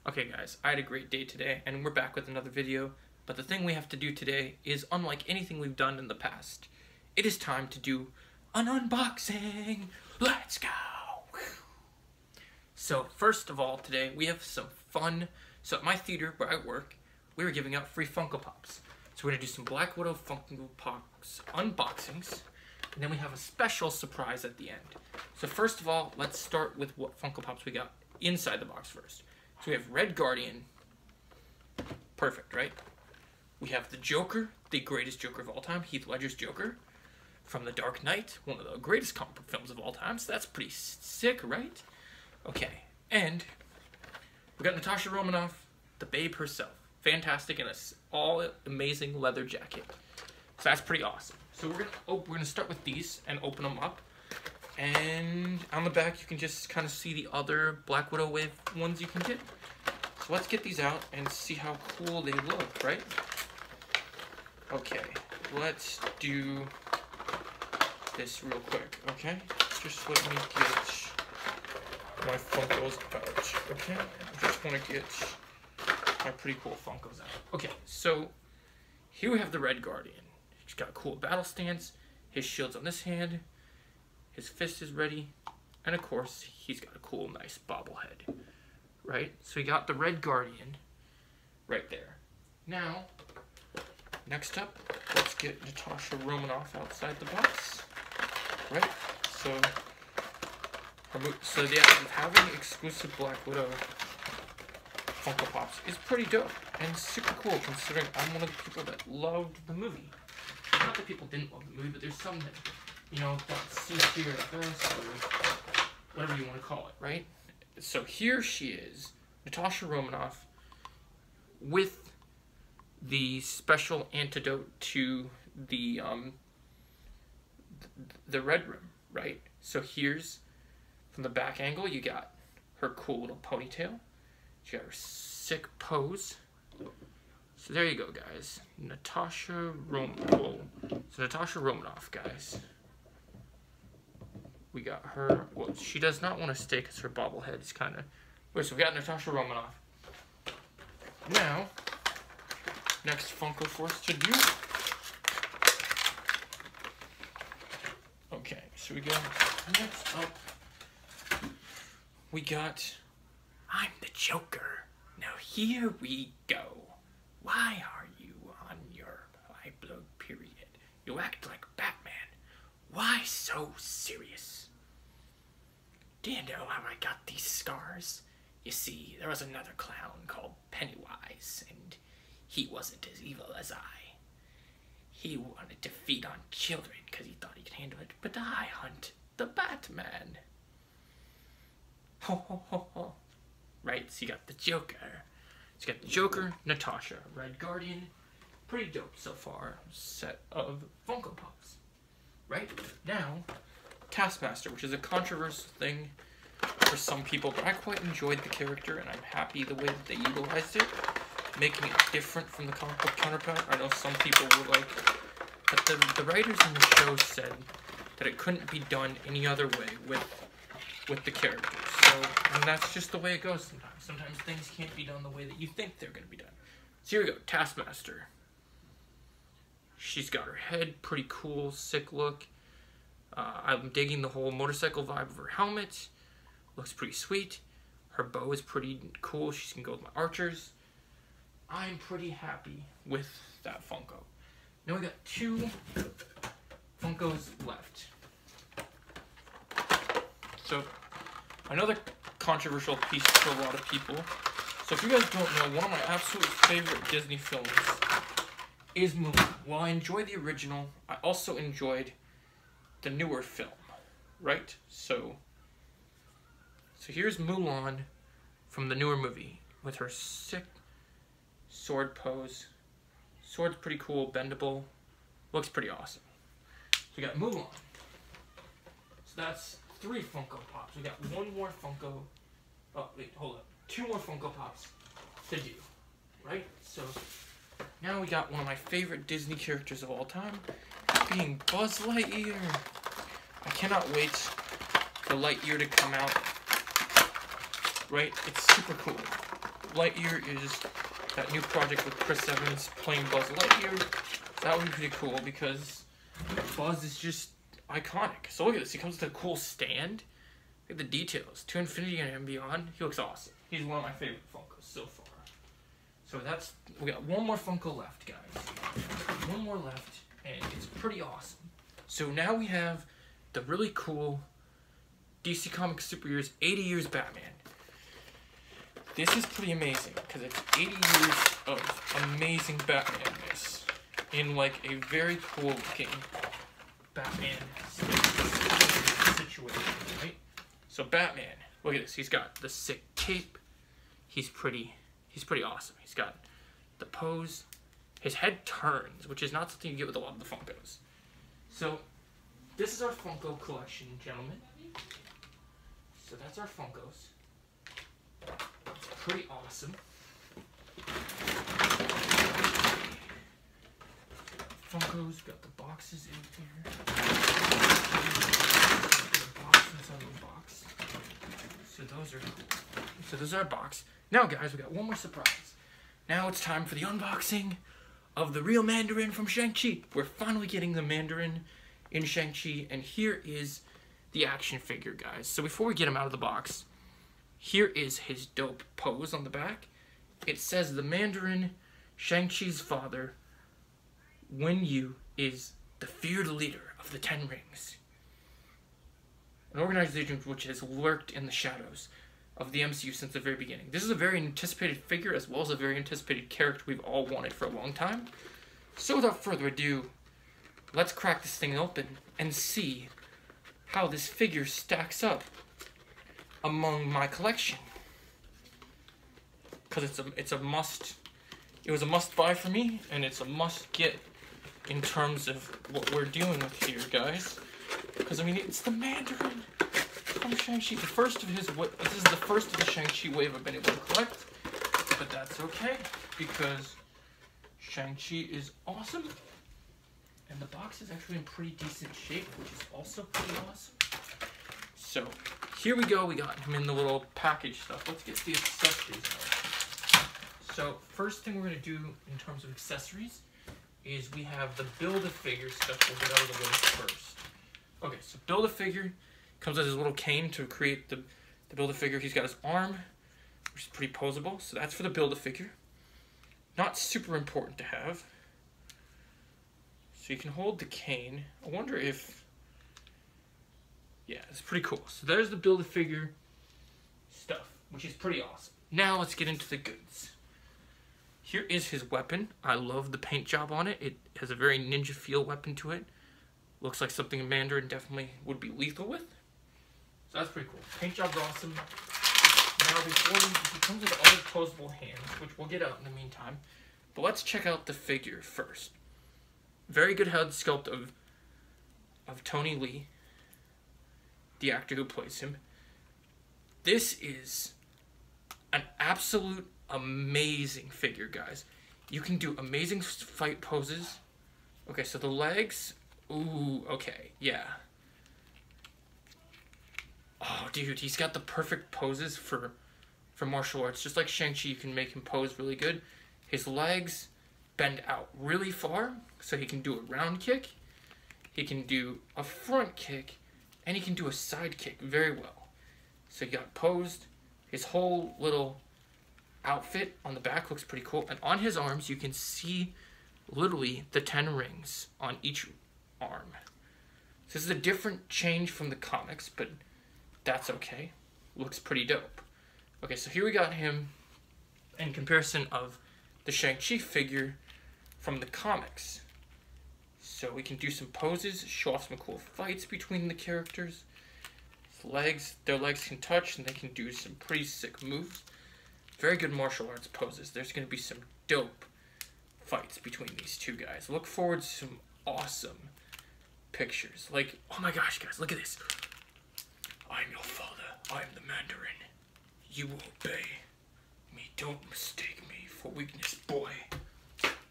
Okay guys, I had a great day today and we're back with another video, but the thing we have to do today is unlike anything we've done in the past. It is time to do an unboxing! Let's go! So first of all today we have some fun. So at my theater where I work, we were giving out free Funko Pops. So we're going to do some Black Widow Funko Pops unboxings, and then we have a special surprise at the end. So first of all, let's start with what Funko Pops we got inside the box first. So we have Red Guardian. Perfect, right? We have the Joker, the greatest Joker of all time, Heath Ledger's Joker, from The Dark Knight, one of the greatest comic book films of all time, so that's pretty sick, right? Okay, and we got Natasha Romanoff, the babe herself. Fantastic in a all amazing leather jacket. So that's pretty awesome. So we're gonna start with these and open them up. And on the back you can just kind of see the other Black Widow wave ones you can get. So let's get these out and see how cool they look, right? Okay, let's do this real quick, okay? Just let me get my Funko's pouch, okay? I just want to get my pretty cool Funkos out. Okay, so here we have the Red Guardian. He's got a cool battle stance. His shield's on this hand. His fist is ready. And of course, he's got a cool, nice bobblehead. Right? So we got the Red Guardian right there. Now, next up, let's get Natasha Romanoff outside the box. Right? So yeah, having exclusive Black Widow Funko Pops is pretty dope and super cool considering I'm one of the people that loved the movie. Not that people didn't love the movie, but there's some that, you know, don't see here at best, or whatever you want to call it, right? So here she is, Natasha Romanoff, with the special antidote to the Red Room, right? So here's, from the back angle, you got her cool little ponytail. She got her sick pose. So there you go, guys. Natasha Romanoff, guys. We got her. Well, she does not want to stay because her bobblehead is kind of. Wait, so we got Natasha Romanoff. Now, next Funko for us to do. Okay, so we got next up. We got. I'm the Joker. Now here we go. Why are you on your high blood period? You act like Batman. Why so serious? Do you know how I got these scars? You see, there was another clown called Pennywise, and he wasn't as evil as I. He wanted to feed on children because he thought he could handle it, but I hunt the Batman. Ho ho ho ho. Right, so you got the Joker. So you got the Joker, Natasha, Red Guardian. Pretty dope so far. Set of Funko Pops. Right? Now, Taskmaster, which is a controversial thing for some people, but I quite enjoyed the character, and I'm happy the way that they utilized it, making it different from the comic book counterpart. I know some people were like, but the writers in the show said that it couldn't be done any other way with the characters. So, and that's just the way it goes sometimes. Sometimes things can't be done the way that you think they're going to be done. So here we go, Taskmaster. She's got her head, pretty cool, sick look. I'm digging the whole motorcycle vibe of her helmet. Looks pretty sweet. Her bow is pretty cool. She can go with my archers. I'm pretty happy with that Funko. Now we got two Funkos left. So, another controversial piece for a lot of people. So if you guys don't know, one of my absolute favorite Disney films is Mulan. While I enjoy the original, I also enjoyed the newer film, right? So here's Mulan from the newer movie with her sick sword pose. Sword's pretty cool, bendable, looks pretty awesome. So we got Mulan. So that's 3 Funko Pops. We got one more Funko. Oh, wait, hold up. 2 more Funko Pops to do. Right? So, now we got one of my favorite Disney characters of all time, being Buzz Lightyear. I cannot wait for Lightyear to come out. Right? It's super cool. Lightyear is that new project with Chris Evans playing Buzz Lightyear. That would be pretty cool because Buzz is just iconic. So look at this. He comes with a cool stand. Look at the details. To Infinity and Beyond. He looks awesome. He's one of my favorite Funkos so far. So that's, we got one more Funko left, guys. One more left, and it's pretty awesome. So now we have the really cool DC Comics Super Years 80 Years Batman. This is pretty amazing because it's 80 years of amazing Batman-ness in like a very cool looking Batman situation, right? So Batman, look at this. He's got the sick cape. He's pretty awesome. He's got the pose. His head turns, which is not something you get with a lot of the Funkos. So this is our Funko collection, gentlemen. So that's our Funkos. It's pretty awesome. Funkos, got the boxes in here. The boxes on the box. So those are cool. So those are our box. Now guys, we got one more surprise. Now it's time for the unboxing of the real Mandarin from Shang-Chi. We're finally getting the Mandarin in Shang-Chi, and here is the action figure, guys. So before we get him out of the box, here is his dope pose on the back. It says the Mandarin, Shang-Chi's father, Wen Yu, is the feared leader of the Ten Rings, an organization which has lurked in the shadows of the MCU since the very beginning. This is a very anticipated figure as well as a very anticipated character we've all wanted for a long time. So without further ado, let's crack this thing open and see how this figure stacks up among my collection. Because it's a must. It was a must buy for me, and it's a must get in terms of what we're dealing with here, guys. Because I mean, it's the Mandarin from Shang-Chi. This is the first of the Shang-Chi wave I've been able to collect, but that's okay because Shang-Chi is awesome, and the box is actually in pretty decent shape, which is also pretty awesome. So here we go. We got him in the little package stuff. Let's get the accessories out. So first thing we're gonna do in terms of accessories is we have the Build-A-Figure stuff. We'll get out of the way first. Okay, so Build-A-Figure comes with his little cane to create the Build-A-Figure. He's got his arm, which is pretty posable. So that's for the Build-A-Figure. Not super important to have. So you can hold the cane. I wonder if... Yeah, it's pretty cool. So there's the Build-A-Figure stuff, which is pretty awesome. Now let's get into the goods. Here is his weapon. I love the paint job on it. It has a very ninja feel weapon to it. Looks like something a Mandarin definitely would be lethal with. So that's pretty cool. Paint job's awesome. Now he comes with all opposable hands, which we'll get out in the meantime. But let's check out the figure first. Very good head sculpt of Tony Lee, the actor who plays him. This is an absolute amazing figure, guys. You can do amazing fight poses. Okay, so the legs. Ooh, okay, yeah. Oh, dude, he's got the perfect poses for martial arts. Just like Shang-Chi, you can make him pose really good. His legs bend out really far, so he can do a round kick. He can do a front kick, and he can do a side kick very well. So he got posed. His whole little outfit on the back looks pretty cool. And on his arms, you can see literally the 10 rings on each arm. So this is a different change from the comics, but that's okay. Looks pretty dope. Okay, so here we got him in comparison of the Shang-Chi figure from the comics. So we can do some poses, show off some cool fights between the characters. Their legs can touch, and they can do some pretty sick moves. Very good martial arts poses. There's going to be some dope fights between these two guys. Look forward to some awesome pictures. Like, oh my gosh, guys, look at this. I'm your father. I'm the Mandarin. You will obey me. Don't mistake me for weakness, boy.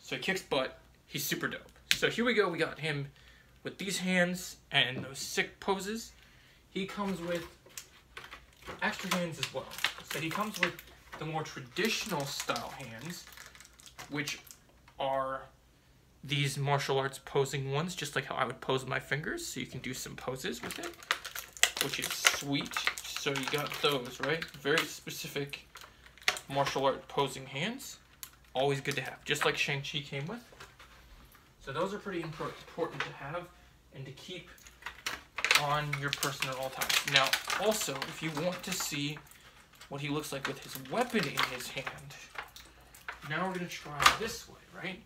So he kicks butt. He's super dope. So here we go. We got him with these hands and those sick poses. He comes with extra hands as well. So he comes with the more traditional style hands, which are these martial arts posing ones, just like how I would pose my fingers. So you can do some poses with it, which is sweet. So you got those, right? Very specific martial art posing hands. Always good to have, just like Shang-Chi came with. So those are pretty important to have and to keep on your person at all times. Now, also, if you want to see what he looks like with his weapon in his hand, now we're going to try this way, right?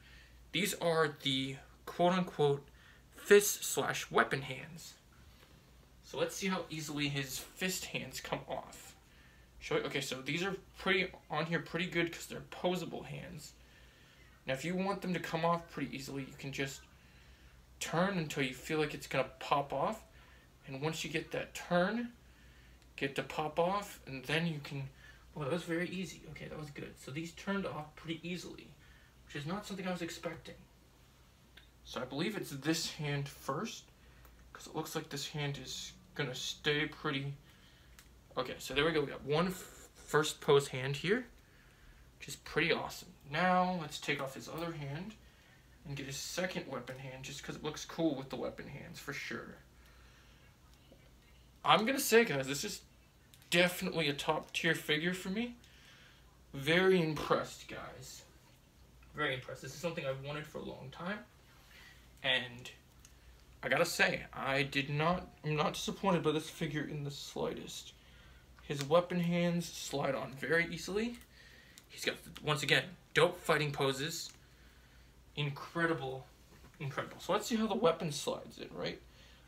These are the quote-unquote fist/weapon hands. So let's see how easily his fist hands come off. Okay, so these are pretty good because they're posable hands. Now, if you want them to come off pretty easily, you can just turn until you feel like it's going to pop off. And once you get that turn, get to pop off, and then you can... Oh, that was very easy. Okay, that was good. So these turned off pretty easily, which is not something I was expecting. So I believe it's this hand first, because it looks like this hand is going to stay pretty... Okay, so there we go. We got one first pose hand here, which is pretty awesome. Now, let's take off his other hand and get his second weapon hand, just because it looks cool with the weapon hands, for sure. I'm going to say, guys, this is definitely a top-tier figure for me. Very impressed, guys. Very impressed. This is something I've wanted for a long time. And I got to say, I'm not disappointed by this figure in the slightest. His weapon hands slide on very easily. He's got, once again, dope fighting poses. Incredible. Incredible. So let's see how the weapon slides in, right?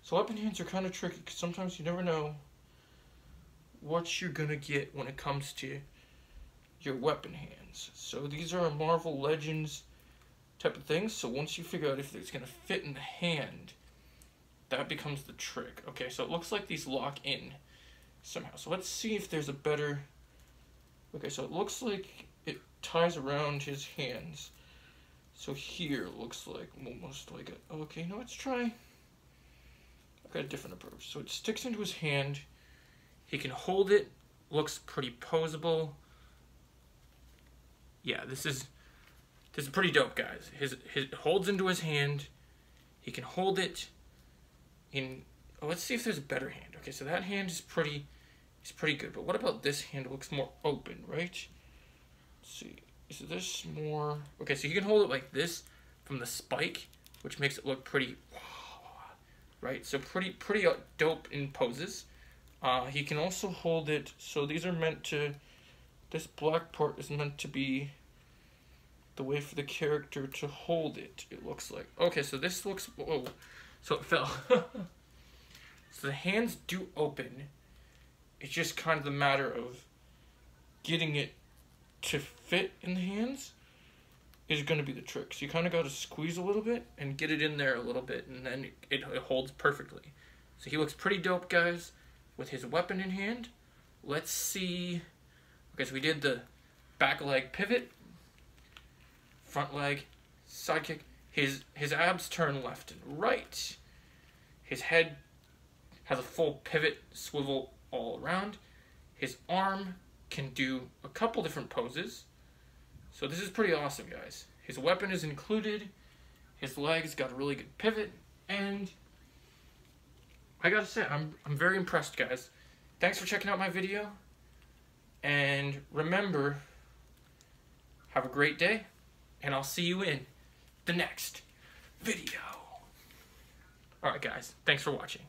So weapon hands are kind of tricky because sometimes you never know what you're going to get when it comes to your weapon hands. So these are Marvel Legends type of things. So once you figure out if it's going to fit in the hand, that becomes the trick. Okay, so it looks like these lock in somehow. So let's see if there's a better... Okay, so it looks like it ties around his hands. So here it looks like almost like a... Okay, now let's try... I've got a different approach. So it sticks into his hand. He can hold it. Looks pretty posable. Yeah, this is pretty dope, guys. His holds into his hand. He can hold it in... Oh, let's see if there's a better hand. Okay, so that hand is pretty good. But what about this hand? It looks more open, right? Let's see. Is this more... Okay, so you can hold it like this from the spike, which makes it look pretty... Right, so pretty dope in poses. He can also hold it, so these are meant to... This black part is meant to be the way for the character to hold it, it looks like. Okay, so this looks... Whoa, so it fell. So the hands do open. It's just kind of the matter of getting it to fit in the hands is going to be the trick. So you kind of got to squeeze a little bit and get it in there a little bit, and then it holds perfectly. So he looks pretty dope, guys, with his weapon in hand. Let's see. Okay, so we did the back leg pivot, front leg, side kick. His abs turn left and right. His head has a full pivot, swivel all around. His arm can do a couple different poses. So this is pretty awesome, guys. His weapon is included. His legs got a really good pivot. And I gotta say, I'm very impressed, guys. Thanks for checking out my video. And remember, have a great day. And I'll see you in the next video. Alright, guys. Thanks for watching.